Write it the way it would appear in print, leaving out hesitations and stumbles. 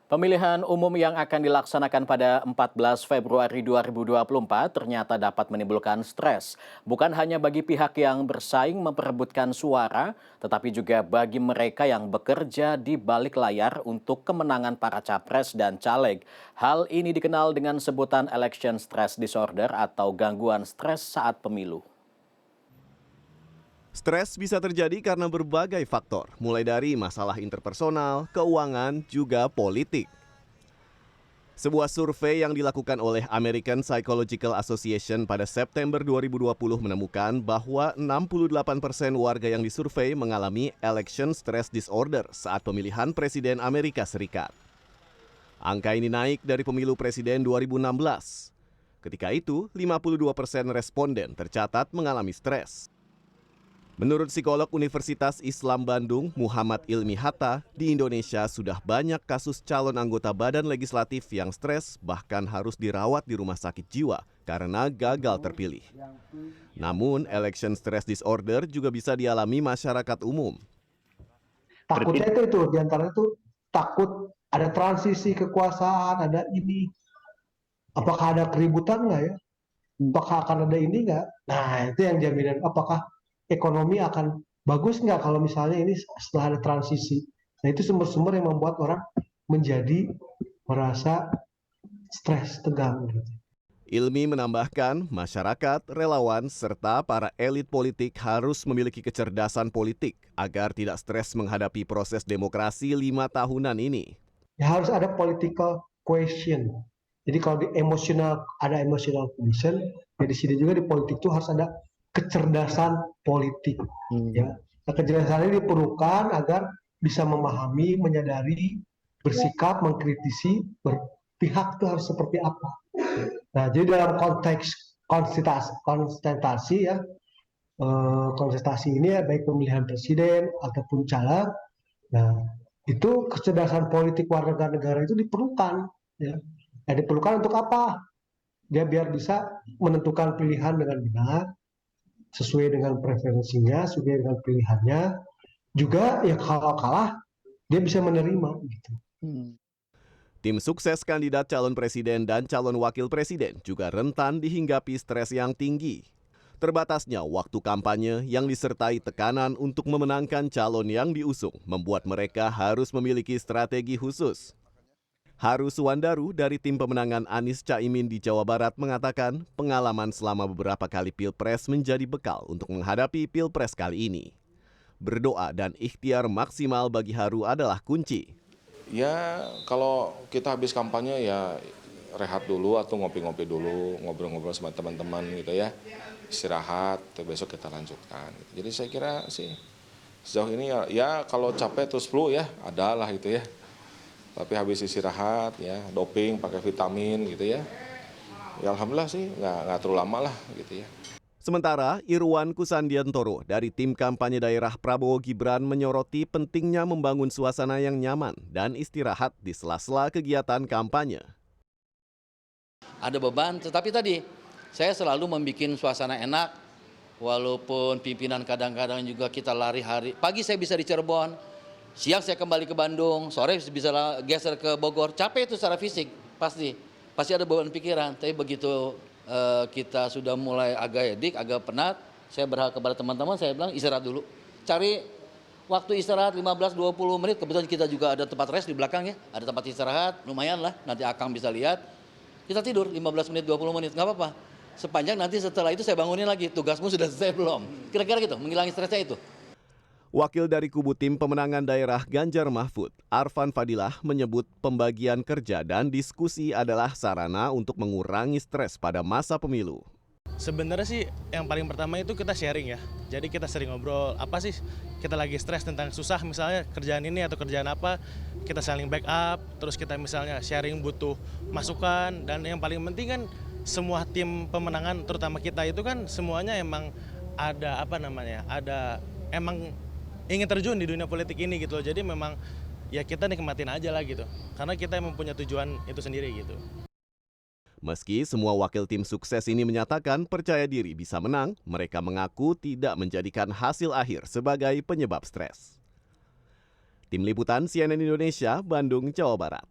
Pemilihan umum yang akan dilaksanakan pada 14 Februari 2024 ternyata dapat menimbulkan stres. Bukan hanya bagi pihak yang bersaing memperebutkan suara, tetapi juga bagi mereka yang bekerja di balik layar untuk kemenangan para capres dan caleg. Hal ini dikenal dengan sebutan election stress disorder atau gangguan stres saat pemilu. Stres bisa terjadi karena berbagai faktor, mulai dari masalah interpersonal, keuangan, juga politik. Sebuah survei yang dilakukan oleh American Psychological Association pada September 2020 menemukan bahwa 68% warga yang disurvei mengalami election stress disorder saat pemilihan Presiden Amerika Serikat. Angka ini naik dari pemilu Presiden 2016. Ketika itu, 52% responden tercatat mengalami stres. Menurut psikolog Universitas Islam Bandung, Muhammad Ilmi Hatta, di Indonesia sudah banyak kasus calon anggota badan legislatif yang stres bahkan harus dirawat di rumah sakit jiwa karena gagal terpilih. Namun, election stress disorder juga bisa dialami masyarakat umum. Takutnya itu diantaranya itu takut ada transisi kekuasaan, ada ini. Apakah ada keributan nggak ya? Apakah akan ada ini nggak? Nah, itu yang jaminan apakah ekonomi akan bagus nggak kalau misalnya ini setelah ada transisi. Nah, itu sumber-sumber yang membuat orang menjadi merasa stres, tegang. Ilmi menambahkan, masyarakat, relawan, serta para elit politik harus memiliki kecerdasan politik agar tidak stres menghadapi proses demokrasi 5 tahunan ini. Ya, harus ada political question. Jadi kalau di ada emotional question, ya di sini juga di politik itu harus ada kecerdasan politik. Ya, nah, kecerdasan ini diperlukan agar bisa memahami, menyadari, bersikap, mengkritisi, berpihak itu harus seperti apa. Nah, jadi dalam konteks konsentrasi ya, kontestasi ini ya, baik pemilihan presiden ataupun caleg, nah itu kecerdasan politik warga negara itu diperlukan. Ya. Nah, diperlukan untuk apa? Dia biar bisa menentukan pilihan dengan benar, sesuai dengan preferensinya, sesuai dengan pilihannya. Juga ya kalau kalah, dia bisa menerima. Gitu. Tim sukses kandidat calon presiden dan calon wakil presiden juga rentan dihinggapi stres yang tinggi. Terbatasnya waktu kampanye yang disertai tekanan untuk memenangkan calon yang diusung membuat mereka harus memiliki strategi khusus. Haru Suwandaru dari tim pemenangan Anies Caimin di Jawa Barat mengatakan pengalaman selama beberapa kali pilpres menjadi bekal untuk menghadapi pilpres kali ini. Berdoa dan ikhtiar maksimal bagi Haru adalah kunci. Ya kalau kita habis kampanye ya rehat dulu atau ngopi-ngopi dulu, ngobrol-ngobrol sama teman-teman gitu ya. Istirahat, besok kita lanjutkan. Jadi saya kira sih sejauh ini ya kalau capek terus flu ya ada lah gitu ya. Tapi habis istirahat ya, doping, pakai vitamin gitu ya. Ya alhamdulillah sih nggak terlalu lama lah gitu ya. Sementara Irwan Kusandiantoro dari tim kampanye daerah Prabowo Gibran menyoroti pentingnya membangun suasana yang nyaman dan istirahat di sela-sela kegiatan kampanye. Ada beban, tetapi tadi saya selalu membuat suasana enak, walaupun pimpinan kadang-kadang juga kita lari hari. Pagi saya bisa di Cirebon, siang saya kembali ke Bandung, sore bisa geser ke Bogor. Capek itu secara fisik, pasti ada beban pikiran. Tapi begitu kita sudah mulai agak edik, agak penat, saya berhak kepada teman-teman, saya bilang istirahat dulu. Cari waktu istirahat 15-20 menit, kebetulan kita juga ada tempat rest di belakang ya, ada tempat istirahat, lumayan lah, nanti Akang bisa lihat. Kita tidur 15 menit, 20 menit, nggak apa-apa. Sepanjang nanti setelah itu saya bangunin lagi, tugasmu sudah selesai belum? Kira-kira gitu, menghilangi stresnya itu. Wakil dari kubu tim pemenangan daerah Ganjar Mahfud, Arfan Fadilah menyebut pembagian kerja dan diskusi adalah sarana untuk mengurangi stres pada masa pemilu. Sebenarnya sih yang paling pertama itu kita sharing ya. Jadi kita sering ngobrol, apa sih kita lagi stres tentang susah misalnya kerjaan ini atau kerjaan apa, kita saling backup, terus kita misalnya sharing butuh masukan, dan yang paling penting kan semua tim pemenangan terutama kita itu kan semuanya emang ada emang ingin terjun di dunia politik ini gitu. Jadi memang ya kita nikmatin aja lah gitu. Karena kita emang punya tujuan itu sendiri gitu. Meski semua wakil tim sukses ini menyatakan percaya diri bisa menang, mereka mengaku tidak menjadikan hasil akhir sebagai penyebab stres. Tim Liputan CNN Indonesia, Bandung, Jawa Barat.